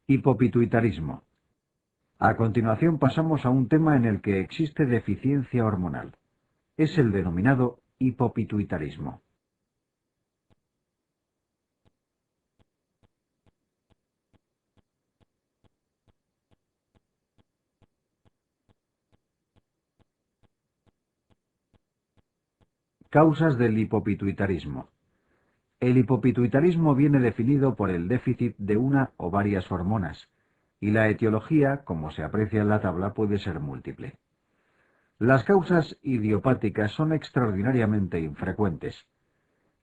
Hipopituitarismo. A continuación pasamos a un tema en el que existe deficiencia hormonal. Es el denominado hipopituitarismo. Causas del hipopituitarismo. El hipopituitarismo viene definido por el déficit de una o varias hormonas, y la etiología, como se aprecia en la tabla, puede ser múltiple. Las causas idiopáticas son extraordinariamente infrecuentes.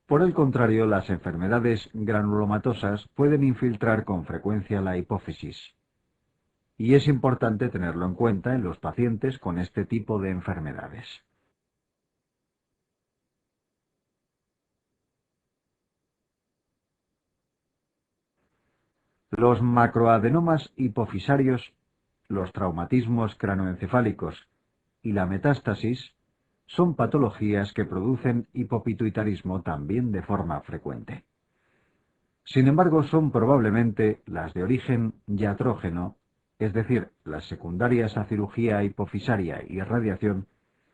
Por el contrario, las enfermedades granulomatosas pueden infiltrar con frecuencia la hipófisis. Y es importante tenerlo en cuenta en los pacientes con este tipo de enfermedades. Los macroadenomas hipofisarios, los traumatismos cranoencefálicos y la metástasis son patologías que producen hipopituitarismo también de forma frecuente. Sin embargo, son probablemente las de origen iatrógeno, es decir, las secundarias a cirugía hipofisaria y radiación,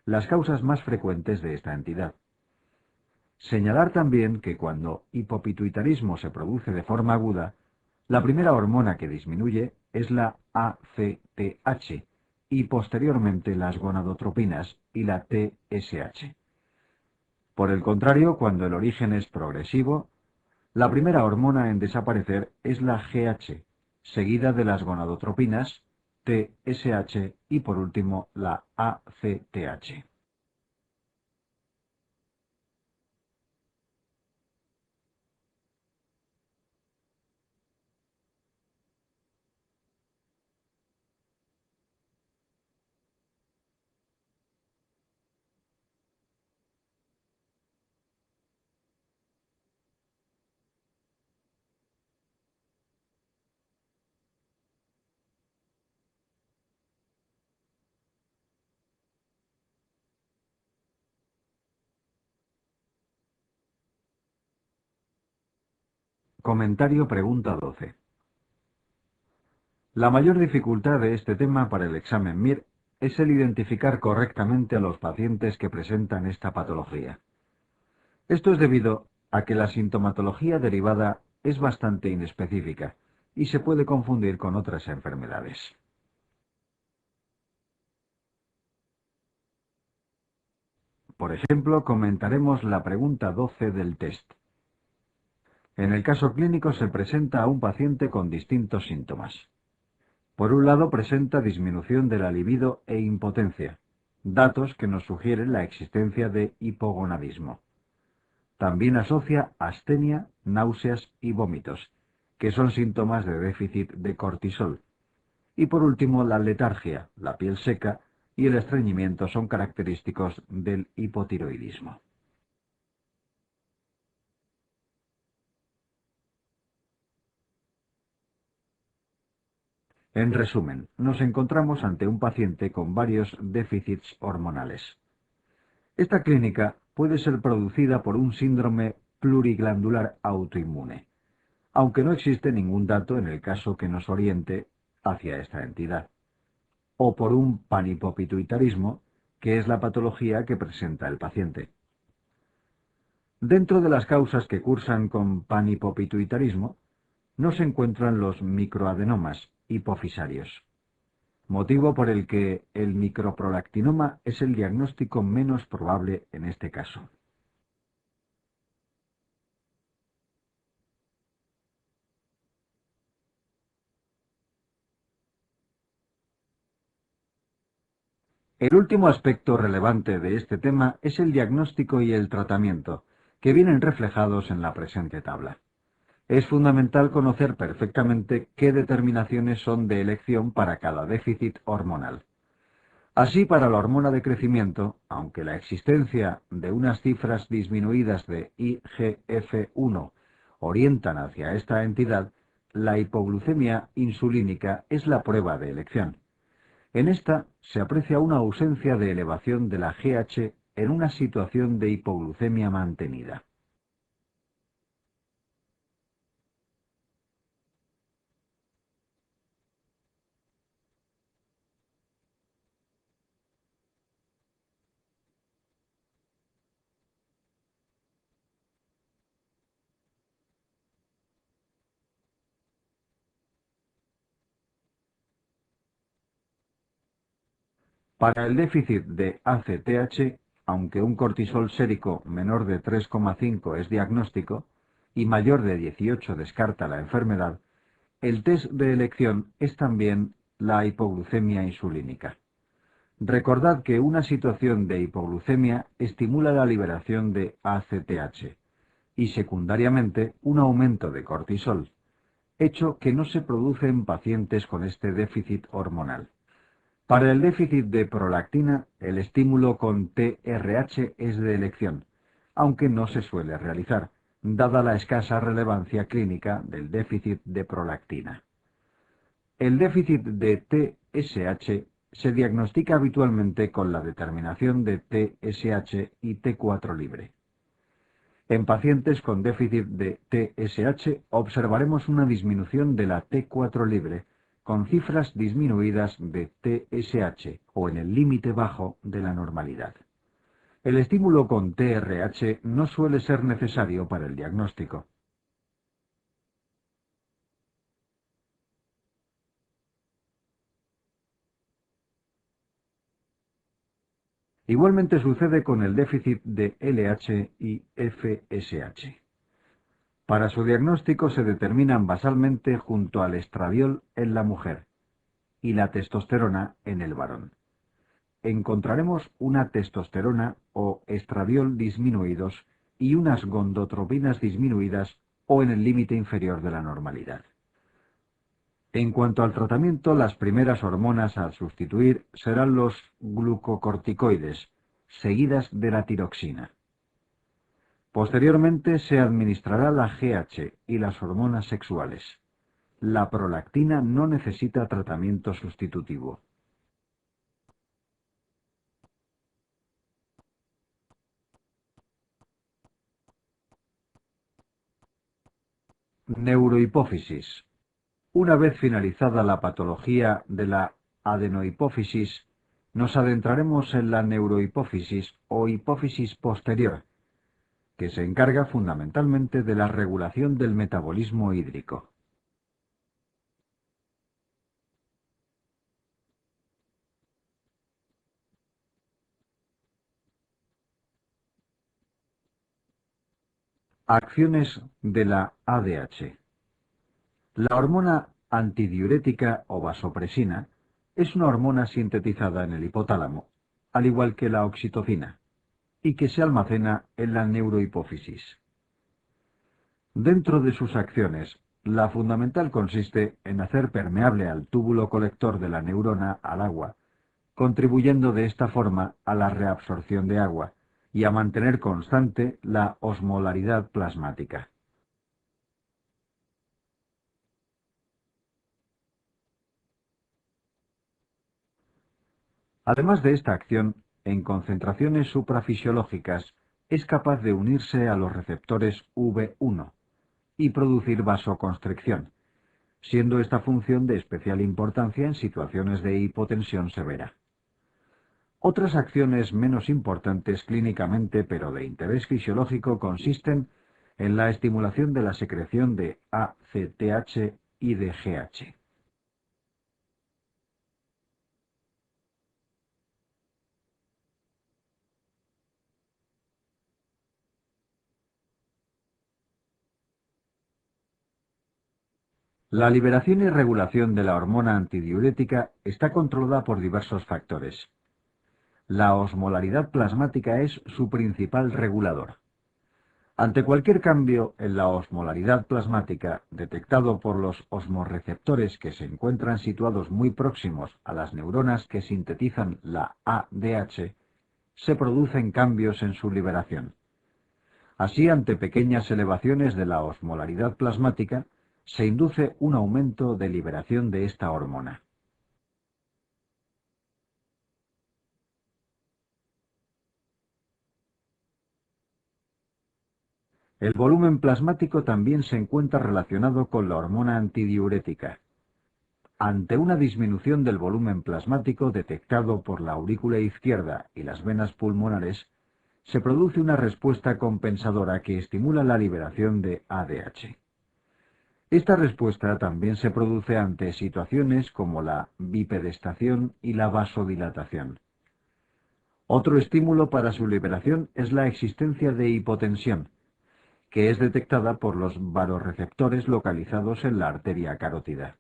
las causas más frecuentes de esta entidad. Señalar también que cuando hipopituitarismo se produce de forma aguda, la primera hormona que disminuye es la ACTH y posteriormente las gonadotropinas y la TSH. Por el contrario, cuando el origen es progresivo, la primera hormona en desaparecer es la GH, seguida de las gonadotropinas, TSH y por último la ACTH. Comentario pregunta 12. La mayor dificultad de este tema para el examen MIR es el identificar correctamente a los pacientes que presentan esta patología. Esto es debido a que la sintomatología derivada es bastante inespecífica y se puede confundir con otras enfermedades. Por ejemplo, comentaremos la pregunta 12 del test. En el caso clínico se presenta a un paciente con distintos síntomas. Por un lado, presenta disminución de la libido e impotencia, datos que nos sugieren la existencia de hipogonadismo. También asocia astenia, náuseas y vómitos, que son síntomas de déficit de cortisol. Y por último, la letargia, la piel seca y el estreñimiento son característicos del hipotiroidismo. En resumen, nos encontramos ante un paciente con varios déficits hormonales. Esta clínica puede ser producida por un síndrome pluriglandular autoinmune, aunque no existe ningún dato en el caso que nos oriente hacia esta entidad, o por un panhipopituitarismo, que es la patología que presenta el paciente. Dentro de las causas que cursan con panhipopituitarismo, no se encuentran los microadenomas hipofisarios, motivo por el que el microprolactinoma es el diagnóstico menos probable en este caso. El último aspecto relevante de este tema es el diagnóstico y el tratamiento, que vienen reflejados en la presente tabla. Es fundamental conocer perfectamente qué determinaciones son de elección para cada déficit hormonal. Así, para la hormona de crecimiento, aunque la existencia de unas cifras disminuidas de IGF-1 orientan hacia esta entidad, la hipoglucemia insulínica es la prueba de elección. En esta se aprecia una ausencia de elevación de la GH en una situación de hipoglucemia mantenida. Para el déficit de ACTH, aunque un cortisol sérico menor de 3,5 es diagnóstico y mayor de 18 descarta la enfermedad, el test de elección es también la hipoglucemia insulínica. Recordad que una situación de hipoglucemia estimula la liberación de ACTH y secundariamente un aumento de cortisol, hecho que no se produce en pacientes con este déficit hormonal. Para el déficit de prolactina, el estímulo con TRH es de elección, aunque no se suele realizar, dada la escasa relevancia clínica del déficit de prolactina. El déficit de TSH se diagnostica habitualmente con la determinación de TSH y T4 libre. En pacientes con déficit de TSH observaremos una disminución de la T4 libre con cifras disminuidas de TSH o en el límite bajo de la normalidad. El estímulo con TRH no suele ser necesario para el diagnóstico. Igualmente sucede con el déficit de LH y FSH. Para su diagnóstico se determinan basalmente junto al estradiol en la mujer y la testosterona en el varón. Encontraremos una testosterona o estradiol disminuidos y unas gondotropinas disminuidas o en el límite inferior de la normalidad. En cuanto al tratamiento, las primeras hormonas a sustituir serán los glucocorticoides, seguidas de la tiroxina. Posteriormente se administrará la GH y las hormonas sexuales. La prolactina no necesita tratamiento sustitutivo. Neurohipófisis. Una vez finalizada la patología de la adenohipófisis, nos adentraremos en la neurohipófisis o hipófisis posterior, que se encarga fundamentalmente de la regulación del metabolismo hídrico. Acciones de la ADH. La hormona antidiurética o vasopresina es una hormona sintetizada en el hipotálamo, al igual que la oxitocina, y que se almacena en la neurohipófisis. Dentro de sus acciones, la fundamental consiste en hacer permeable al túbulo colector de la neurona al agua, contribuyendo de esta forma a la reabsorción de agua y a mantener constante la osmolaridad plasmática. Además de esta acción, en concentraciones suprafisiológicas es capaz de unirse a los receptores V1 y producir vasoconstricción, siendo esta función de especial importancia en situaciones de hipotensión severa. Otras acciones menos importantes clínicamente pero de interés fisiológico consisten en la estimulación de la secreción de ACTH y de GH. La liberación y regulación de la hormona antidiurética está controlada por diversos factores. La osmolaridad plasmática es su principal regulador. Ante cualquier cambio en la osmolaridad plasmática detectado por los osmorreceptores que se encuentran situados muy próximos a las neuronas que sintetizan la ADH, se producen cambios en su liberación. Así, ante pequeñas elevaciones de la osmolaridad plasmática, se induce un aumento de liberación de esta hormona. El volumen plasmático también se encuentra relacionado con la hormona antidiurética. Ante una disminución del volumen plasmático detectado por la aurícula izquierda y las venas pulmonares, se produce una respuesta compensadora que estimula la liberación de ADH. Esta respuesta también se produce ante situaciones como la bipedestación y la vasodilatación. Otro estímulo para su liberación es la existencia de hipotensión, que es detectada por los varorreceptores localizados en la arteria carótida.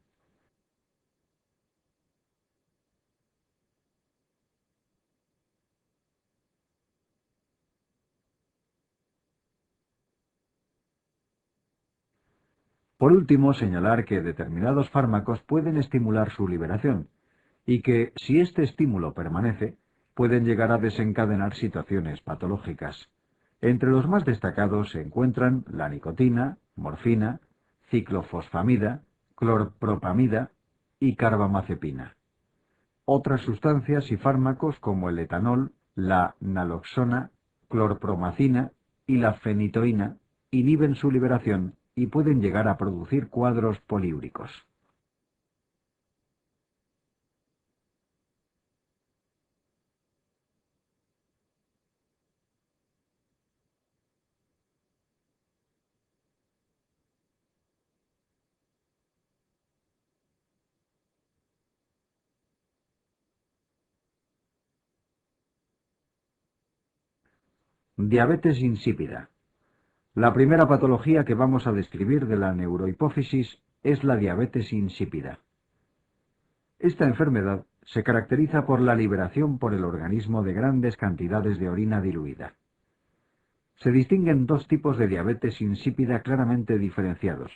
Por último, señalar que determinados fármacos pueden estimular su liberación, y que, si este estímulo permanece, pueden llegar a desencadenar situaciones patológicas. Entre los más destacados se encuentran la nicotina, morfina, ciclofosfamida, clorpropamida y carbamazepina. Otras sustancias y fármacos como el etanol, la naloxona, clorpromacina y la fenitoína inhiben su liberación y pueden llegar a producir cuadros poliúricos. Diabetes insípida. La primera patología que vamos a describir de la neurohipófisis es la diabetes insípida. Esta enfermedad se caracteriza por la liberación por el organismo de grandes cantidades de orina diluida. Se distinguen dos tipos de diabetes insípida claramente diferenciados,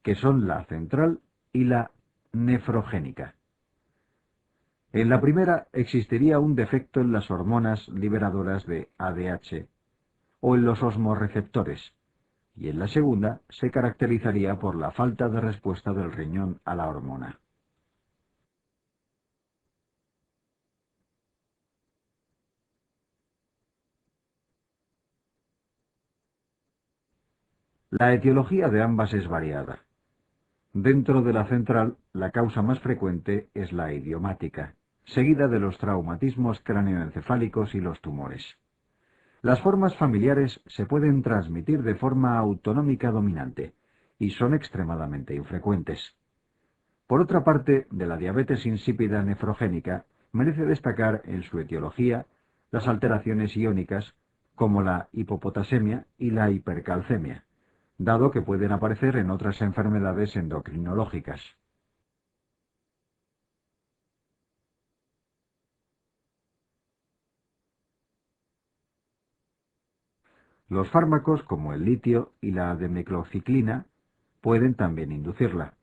que son la central y la nefrogénica. En la primera existiría un defecto en las hormonas liberadoras de ADH o en los osmorreceptores, y en la segunda se caracterizaría por la falta de respuesta del riñón a la hormona. La etiología de ambas es variada. Dentro de la central, la causa más frecuente es la idiomática, seguida de los traumatismos cráneoencefálicos y los tumores. Las formas familiares se pueden transmitir de forma autonómica dominante y son extremadamente infrecuentes. Por otra parte, de la diabetes insípida nefrogénica, merece destacar en su etiología las alteraciones iónicas como la hipopotasemia y la hipercalcemia, dado que pueden aparecer en otras enfermedades endocrinológicas. Los fármacos como el litio y la demeclociclina pueden también inducirla.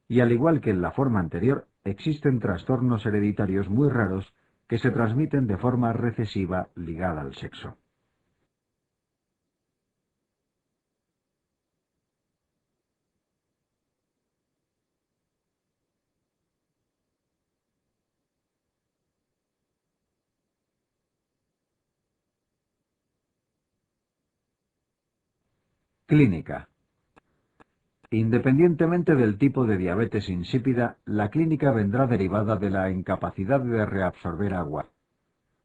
Y al igual que en la forma anterior, existen trastornos hereditarios muy raros que se transmiten de forma recesiva ligada al sexo. Clínica. Independientemente del tipo de diabetes insípida, la clínica vendrá derivada de la incapacidad de reabsorber agua,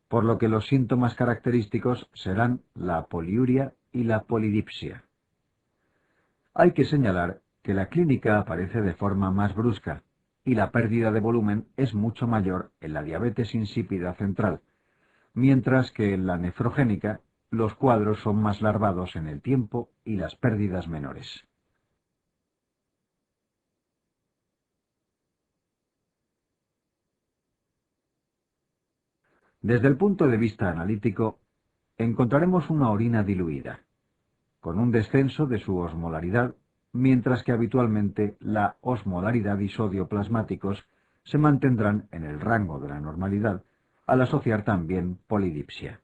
por lo que los síntomas característicos serán la poliuria y la polidipsia. Hay que señalar que la clínica aparece de forma más brusca y la pérdida de volumen es mucho mayor en la diabetes insípida central, mientras que en la nefrogénica los cuadros son más larvados en el tiempo y las pérdidas menores. Desde el punto de vista analítico, encontraremos una orina diluida, con un descenso de su osmolaridad, mientras que habitualmente la osmolaridad y sodio plasmáticos se mantendrán en el rango de la normalidad, al asociar también polidipsia.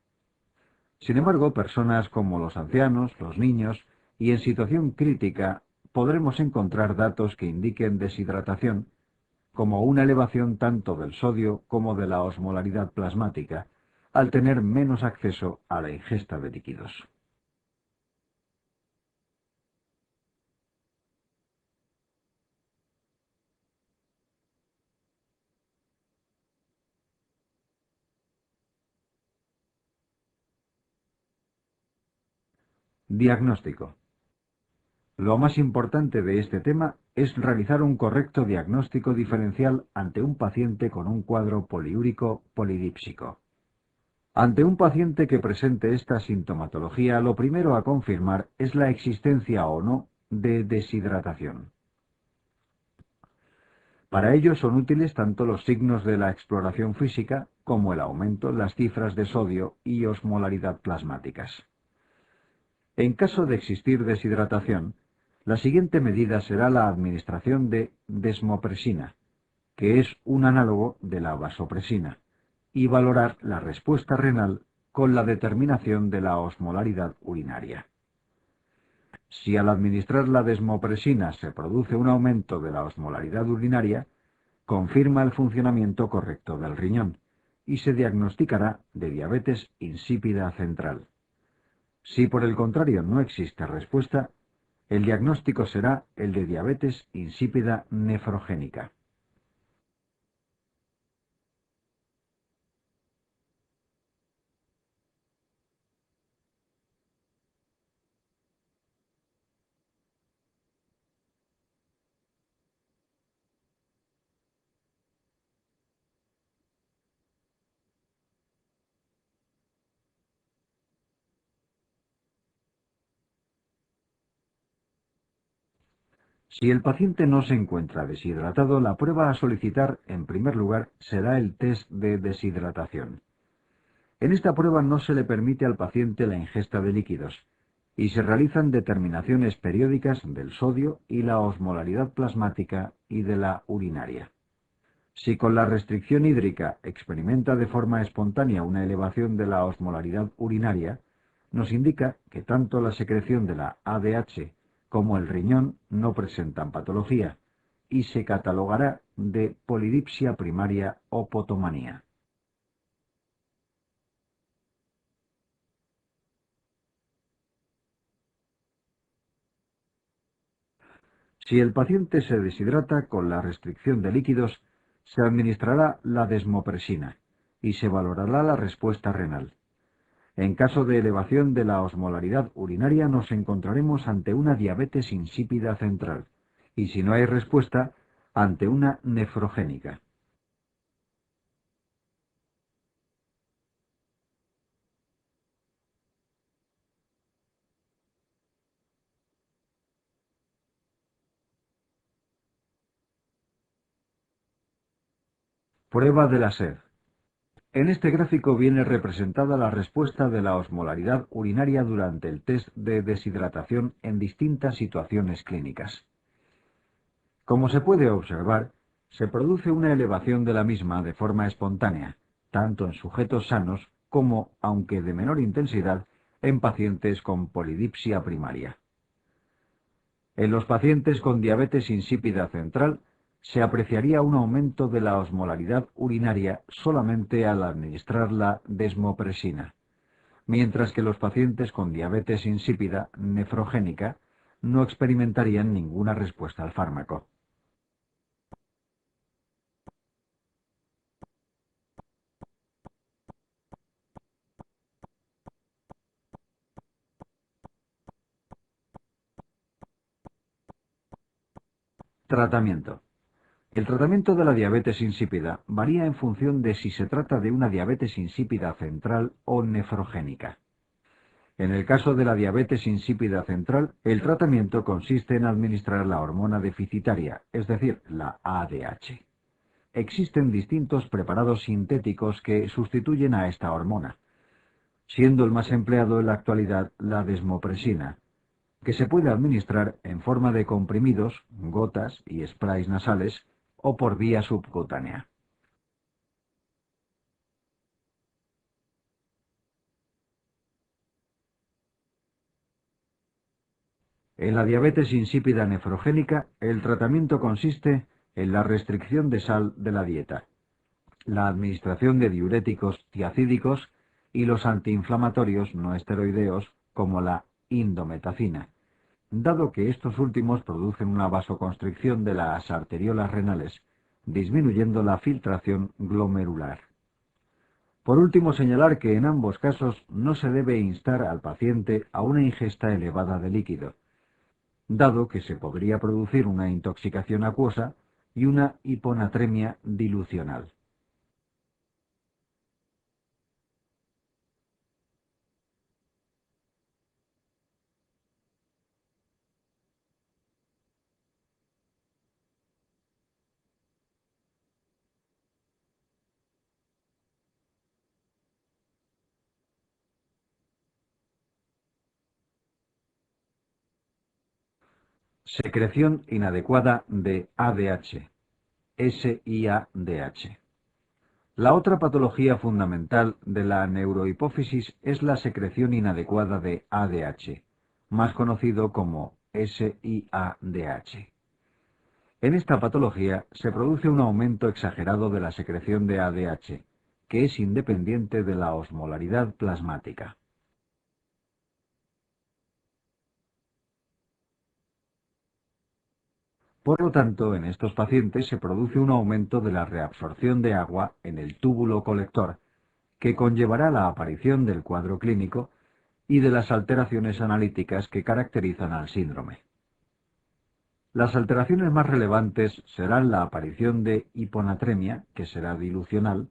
Sin embargo, personas como los ancianos, los niños y en situación crítica podremos encontrar datos que indiquen deshidratación, como una elevación tanto del sodio como de la osmolaridad plasmática, al tener menos acceso a la ingesta de líquidos. Diagnóstico. Lo más importante de este tema es realizar un correcto diagnóstico diferencial ante un paciente con un cuadro poliúrico polidípsico. Ante un paciente que presente esta sintomatología, lo primero a confirmar es la existencia o no de deshidratación. Para ello son útiles tanto los signos de la exploración física como el aumento en las cifras de sodio y osmolaridad plasmáticas. En caso de existir deshidratación, la siguiente medida será la administración de desmopresina, que es un análogo de la vasopresina, y valorar la respuesta renal con la determinación de la osmolaridad urinaria. Si al administrar la desmopresina se produce un aumento de la osmolaridad urinaria, confirma el funcionamiento correcto del riñón y se diagnosticará de diabetes insípida central. Si por el contrario no existe respuesta, el diagnóstico será el de diabetes insípida nefrogénica. Si el paciente no se encuentra deshidratado, la prueba a solicitar, en primer lugar, será el test de deshidratación. En esta prueba no se le permite al paciente la ingesta de líquidos y se realizan determinaciones periódicas del sodio y la osmolaridad plasmática y de la urinaria. Si con la restricción hídrica experimenta de forma espontánea una elevación de la osmolaridad urinaria, nos indica que tanto la secreción de la ADH como el riñón no presentan patología y se catalogará de polidipsia primaria o potomanía. Si el paciente se deshidrata con la restricción de líquidos, se administrará la desmopresina y se valorará la respuesta renal. En caso de elevación de la osmolaridad urinaria nos encontraremos ante una diabetes insípida central y si no hay respuesta, ante una nefrogénica. Prueba de la sed. En este gráfico viene representada la respuesta de la osmolaridad urinaria durante el test de deshidratación en distintas situaciones clínicas. Como se puede observar, se produce una elevación de la misma de forma espontánea, tanto en sujetos sanos como, aunque de menor intensidad, en pacientes con polidipsia primaria. En los pacientes con diabetes insípida central, se apreciaría un aumento de la osmolaridad urinaria solamente al administrar la desmopresina, mientras que los pacientes con diabetes insípida nefrogénica no experimentarían ninguna respuesta al fármaco. Tratamiento. El tratamiento de la diabetes insípida varía en función de si se trata de una diabetes insípida central o nefrogénica. En el caso de la diabetes insípida central, el tratamiento consiste en administrar la hormona deficitaria, es decir, la ADH. Existen distintos preparados sintéticos que sustituyen a esta hormona, siendo el más empleado en la actualidad la desmopresina, que se puede administrar en forma de comprimidos, gotas y sprays nasales o por vía subcutánea. En la diabetes insípida nefrogénica, el tratamiento consiste en la restricción de sal de la dieta, la administración de diuréticos tiacídicos y los antiinflamatorios no esteroideos como la indometacina, dado que estos últimos producen una vasoconstricción de las arteriolas renales, disminuyendo la filtración glomerular. Por último, señalar que en ambos casos no se debe instar al paciente a una ingesta elevada de líquido, dado que se podría producir una intoxicación acuosa y una hiponatremia dilucional. Secreción inadecuada de ADH, SIADH. La otra patología fundamental de la neurohipófisis es la secreción inadecuada de ADH, más conocido como SIADH. En esta patología se produce un aumento exagerado de la secreción de ADH, que es independiente de la osmolaridad plasmática. Por lo tanto, en estos pacientes se produce un aumento de la reabsorción de agua en el túbulo colector, que conllevará la aparición del cuadro clínico y de las alteraciones analíticas que caracterizan al síndrome. Las alteraciones más relevantes serán la aparición de hiponatremia, que será dilucional,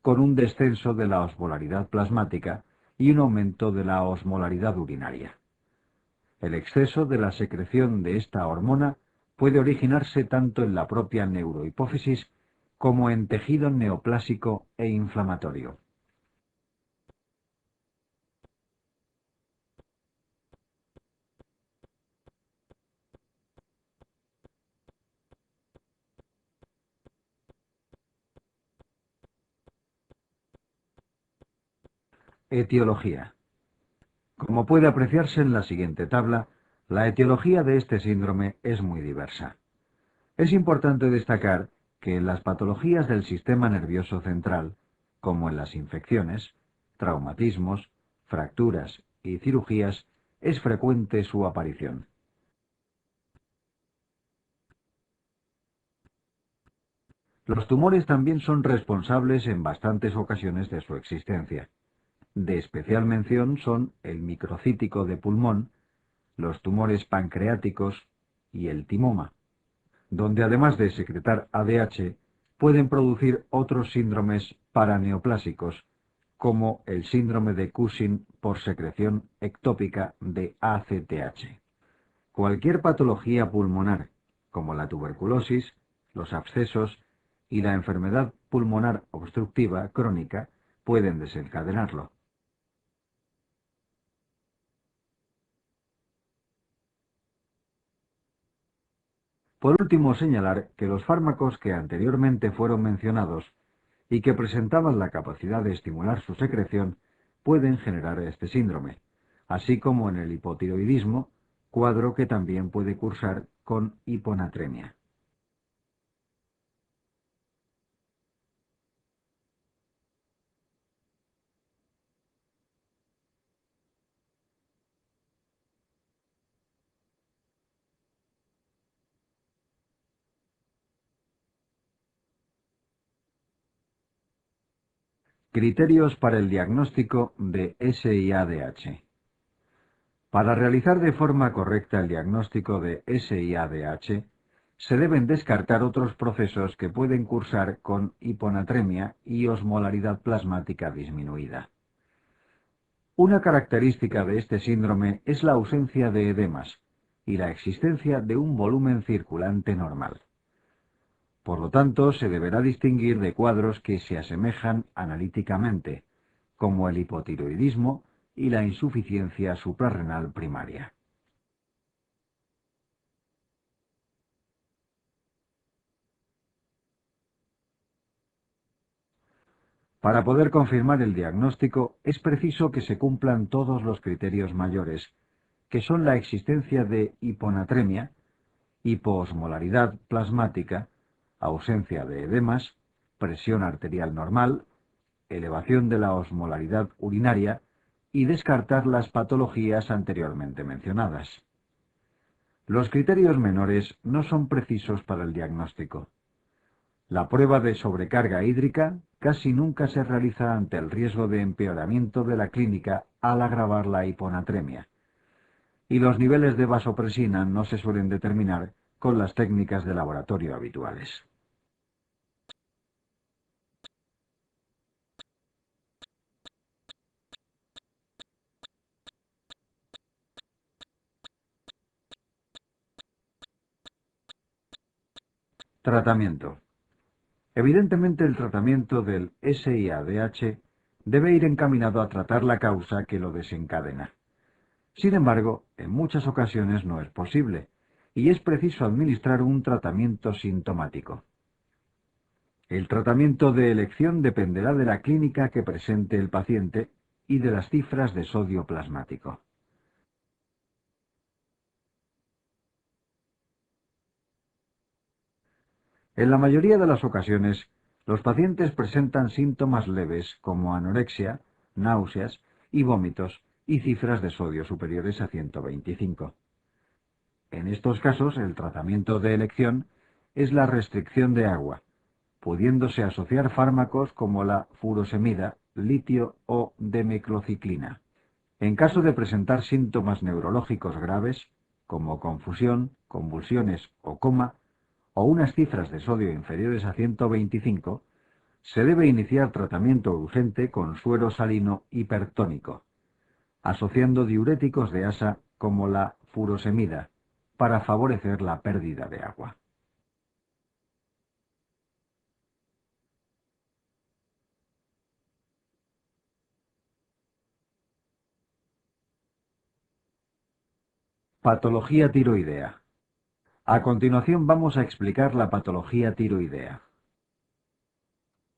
con un descenso de la osmolaridad plasmática y un aumento de la osmolaridad urinaria. El exceso de la secreción de esta hormona puede originarse tanto en la propia neurohipófisis como en tejido neoplásico e inflamatorio. Etiología. Como puede apreciarse en la siguiente tabla, la etiología de este síndrome es muy diversa. Es importante destacar que en las patologías del sistema nervioso central, como en las infecciones, traumatismos, fracturas y cirugías, es frecuente su aparición. Los tumores también son responsables en bastantes ocasiones de su existencia. De especial mención son el microcítico de pulmón, los tumores pancreáticos y el timoma, donde además de secretar ADH, pueden producir otros síndromes paraneoplásicos, como el síndrome de Cushing por secreción ectópica de ACTH. Cualquier patología pulmonar, como la tuberculosis, los abscesos y la enfermedad pulmonar obstructiva crónica, pueden desencadenarlo. Por último, señalar que los fármacos que anteriormente fueron mencionados y que presentaban la capacidad de estimular su secreción pueden generar este síndrome, así como en el hipotiroidismo, cuadro que también puede cursar con hiponatremia. Criterios para el diagnóstico de SIADH. Para realizar de forma correcta el diagnóstico de SIADH, se deben descartar otros procesos que pueden cursar con hiponatremia y osmolaridad plasmática disminuida. Una característica de este síndrome es la ausencia de edemas y la existencia de un volumen circulante normal. Por lo tanto, se deberá distinguir de cuadros que se asemejan analíticamente, como el hipotiroidismo y la insuficiencia suprarrenal primaria. Para poder confirmar el diagnóstico, es preciso que se cumplan todos los criterios mayores, que son la existencia de hiponatremia, hipoosmolaridad plasmática, ausencia de edemas, presión arterial normal, elevación de la osmolaridad urinaria y descartar las patologías anteriormente mencionadas. Los criterios menores no son precisos para el diagnóstico. La prueba de sobrecarga hídrica casi nunca se realiza ante el riesgo de empeoramiento de la clínica al agravar la hiponatremia, y los niveles de vasopresina no se suelen determinar con las técnicas de laboratorio habituales. Tratamiento. Evidentemente, el tratamiento del SIADH debe ir encaminado a tratar la causa que lo desencadena. Sin embargo, en muchas ocasiones no es posible, y es preciso administrar un tratamiento sintomático. El tratamiento de elección dependerá de la clínica que presente el paciente y de las cifras de sodio plasmático. En la mayoría de las ocasiones, los pacientes presentan síntomas leves como anorexia, náuseas y vómitos y cifras de sodio superiores a 125. En estos casos, el tratamiento de elección es la restricción de agua, pudiéndose asociar fármacos como la furosemida, litio o demeclociclina. En caso de presentar síntomas neurológicos graves, como confusión, convulsiones o coma, o unas cifras de sodio inferiores a 125, se debe iniciar tratamiento urgente con suero salino hipertónico, asociando diuréticos de asa como la furosemida, para favorecer la pérdida de agua. Patología tiroidea. A continuación vamos a explicar la patología tiroidea.